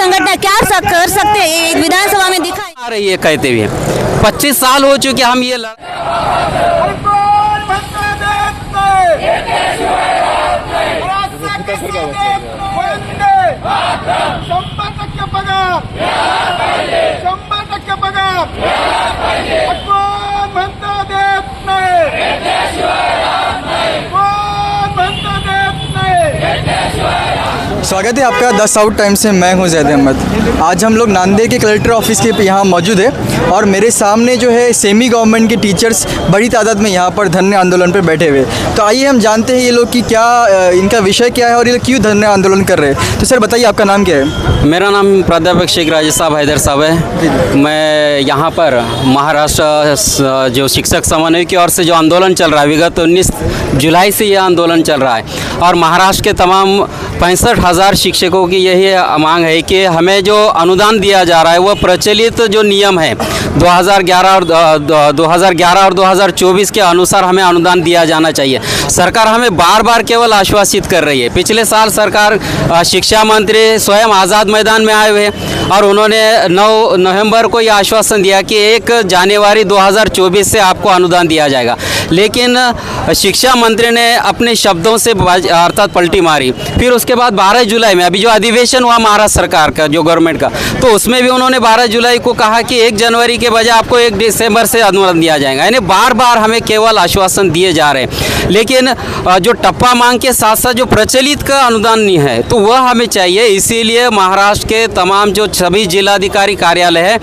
संगठन क्या कर सकते हैं, एक विधानसभा में दिखाई आ रही है कहते हुए 25 साल हो चुके हम ये स्वागत है आपका 10 साउथ टाइम्स से। मैं हूं जैद अहमद। आज हम लोग नांदेड़ के कलेक्टर ऑफिस के यहाँ मौजूद है और मेरे सामने जो है सेमी गवर्नमेंट के टीचर्स बड़ी तादाद में यहाँ पर धरने आंदोलन पर बैठे हुए। तो आइए हम जानते हैं ये लोग की क्या इनका विषय क्या है और ये क्यों धरने आंदोलन कर रहे हैं। तो सर बताइए, आपका नाम क्या है? मेरा नाम प्राध्यापक शेख राजेश साहब हैदर साहब है। मैं यहाँ पर महाराष्ट्र जो शिक्षक समन्वय की ओर से जो आंदोलन चल रहा है, विगत 19 जुलाई से ये आंदोलन चल रहा है और महाराष्ट्र के तमाम 65,000 शिक्षकों की यही मांग है कि हमें जो अनुदान दिया जा रहा है वह प्रचलित जो नियम है 2011 और 2024 के अनुसार हमें अनुदान दिया जाना चाहिए। सरकार हमें बार बार केवल आश्वासित कर रही है। पिछले साल सरकार शिक्षा मंत्री स्वयं आज़ाद मैदान में आए हुए और उन्होंने 9 नवंबर को यह आश्वासन दिया कि 1 जनवरी 2024 से आपको अनुदान दिया जाएगा, लेकिन शिक्षा मंत्री ने अपने शब्दों से अर्थात पलटी मारी। फिर उसके बाद 12 जुलाई में अभी जो अधिवेशन हुआ महाराष्ट्र सरकार का जो गवर्नमेंट का, तो उसमें भी उन्होंने 12 जुलाई को कहा कि 1 जनवरी के बजाय आपको 1 दिसंबर से अनुदान दिया जाएगा। यानी बार बार हमें केवल आश्वासन दिए जा रहे हैं, लेकिन जो टप्पा मांग के साथ साथ जो प्रचलित का अनुदान नहीं है तो वह हमें चाहिए। इसीलिए महाराष्ट्र के तमाम जो सभी जिलाधिकारी कार्यालय है,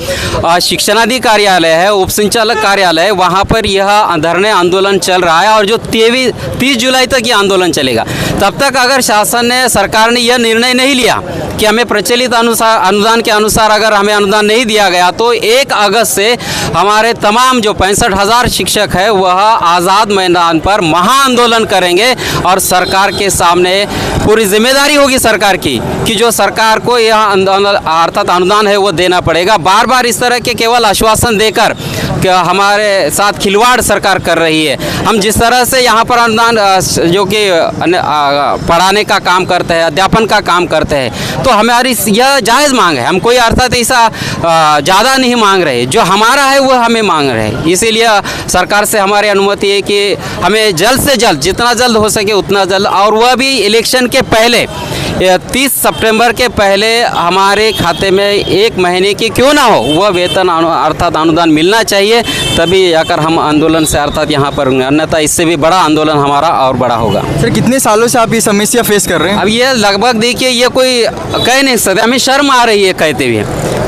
शिक्षणाधिकारी कार्यालय है, उप संचालक कार्यालय है, वहाँ पर यह धरने आंदोलन चल रहा है और जो 30 जुलाई तक ये आंदोलन चलेगा। तब तक अगर शासन ने, सरकार ने यह निर्णय नहीं लिया कि हमें प्रचलित अनुदान के अनुसार अगर हमें अनुदान नहीं दिया गया तो 1 अगस्त से हमारे तमाम जो 65,000 शिक्षक है वह आज़ाद मैदान पर महा आंदोलन करेंगे और सरकार के सामने पूरी जिम्मेदारी होगी सरकार की कि जो सरकार को यह अर्थात अनुदान है वो देना पड़ेगा। बार बार इस तरह के केवल आश्वासन देकर हमारे साथ खिलवाड़ सरकार कर रही है। हम जिस तरह से यहाँ पर अनुदान जो कि पढ़ाने का काम करते हैं, अध्यापन का काम करते हैं, तो हमारी यह जायज़ मांग है। हम कोई अर्थात ऐसा ज़्यादा नहीं मांग रहे, जो हमारा है वह हमें मांग रहे हैं। इसीलिए सरकार से हमारी अनुमति है कि हमें जल्द से जल्द, जितना जल्द हो सके उतना जल्द, और वह भी इलेक्शन के पहले 30 सितंबर के पहले हमारे खाते में 1 महीने की क्यों ना हो वह वेतन अर्थात अनुदान मिलना चाहिए। तभी आकर हम आंदोलन से अर्थात यहाँ पर, अन्यथा इससे भी बड़ा आंदोलन हमारा और बड़ा होगा। सर कितने सालों से आप ये समस्या फेस कर रहे हैं? अब ये लगभग देखिए, ये कोई कह नहीं सकते, हमें शर्म आ रही है कहते हुए।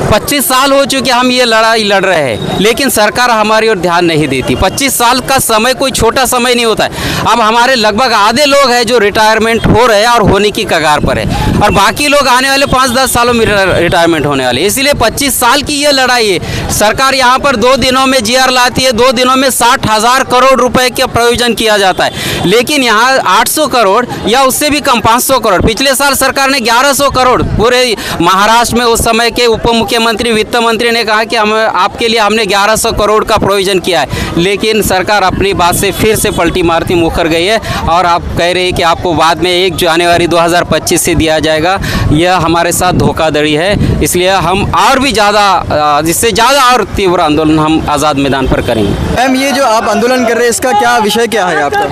25 साल हो चुके हम ये लड़ाई लड़ रहे हैं, लेकिन सरकार हमारी ओर ध्यान नहीं देती। 25 साल का समय कोई छोटा समय नहीं होता है। अब हमारे लगभग आधे लोग हैं जो रिटायरमेंट हो रहे हैं और होने की कगार पर है, और बाकी लोग आने वाले 5-10 सालों में रिटायरमेंट होने वाले। इसलिए 25 साल की ये लड़ाई है। सरकार यहाँ पर 2 दिनों में GR लाती है, 2 दिनों में 60,000 करोड़ रुपए का प्रयोजन किया जाता है, लेकिन यहाँ 800 करोड़ या उससे भी कम 500 करोड़। पिछले साल सरकार ने 1100 करोड़ पूरे महाराष्ट्र में, उस समय के उप मुख्यमंत्री वित्त मंत्री ने कहा कि हम आपके लिए हमने 1100 करोड़ का प्रोविजन किया है, लेकिन सरकार अपनी बात से फिर से पलटी मारती मुकर गई है और आप कह रहे हैं कि आपको बाद में 1 जनवरी 2025 से दिया जाएगा। यह हमारे साथ धोखाधड़ी है। इसलिए हम और भी ज़्यादा, जिससे ज़्यादा और तीव्र आंदोलन हम आज़ाद मैदान पर करेंगे। मैम, ये जो आप आंदोलन कर रहे हैं इसका क्या विषय क्या है आपका?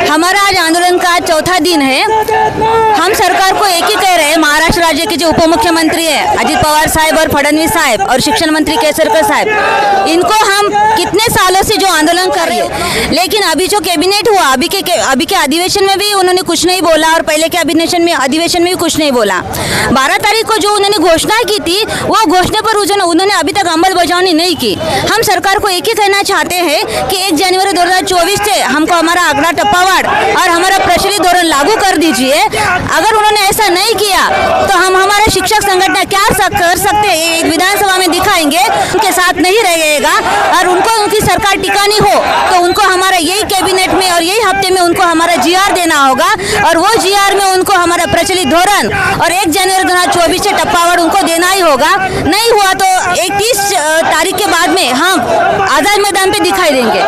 हमारा आज आंदोलन का 4था दिन है। हम सरकार को एक ही कह रहे हैं, महाराष्ट्र राज्य के जो उप मुख्यमंत्री है अजित पवार साहब और फडणवीस साहब और शिक्षण मंत्री केसरकर साहब, इनको हम कितने सालों से जो आंदोलन कर रहे हैं, लेकिन अभी जो कैबिनेट हुआ, अभी के अधिवेशन में भी उन्होंने कुछ नहीं बोला और पहले के अधिवेशन में भी कुछ नहीं बोला। 12 तारीख को जो उन्होंने घोषणा की थी, वो घोषणा पर उन्होंने अभी तक अमलबजावनी नहीं की। हम सरकार को एक ही कहना चाहते हैं कि 1 जनवरी 2024 से हमको हमारा अगला टप्पावार और हमारा प्रचलित धोरण लागू कर दीजिए। अगर उन्होंने ऐसा नहीं किया तो हम हमारे शिक्षक संगठन क्या कर सकते हैं, एक विधानसभा में दिखाएंगे। उनके साथ नहीं रहेगा और उनको उनकी सरकार टिकानी हो तो उनको हमारा यही कैबिनेट में और यही हफ्ते में उनको हमारा GR देना होगा और वो GR में उनको हमारा प्रचलित धोरण और 1 जनवरी 2024 से टप्पावार उनको देना ही होगा। नहीं हुआ तो 31 तारीख के बाद में हम आज़ाद मैदान पे दिखाई देंगे।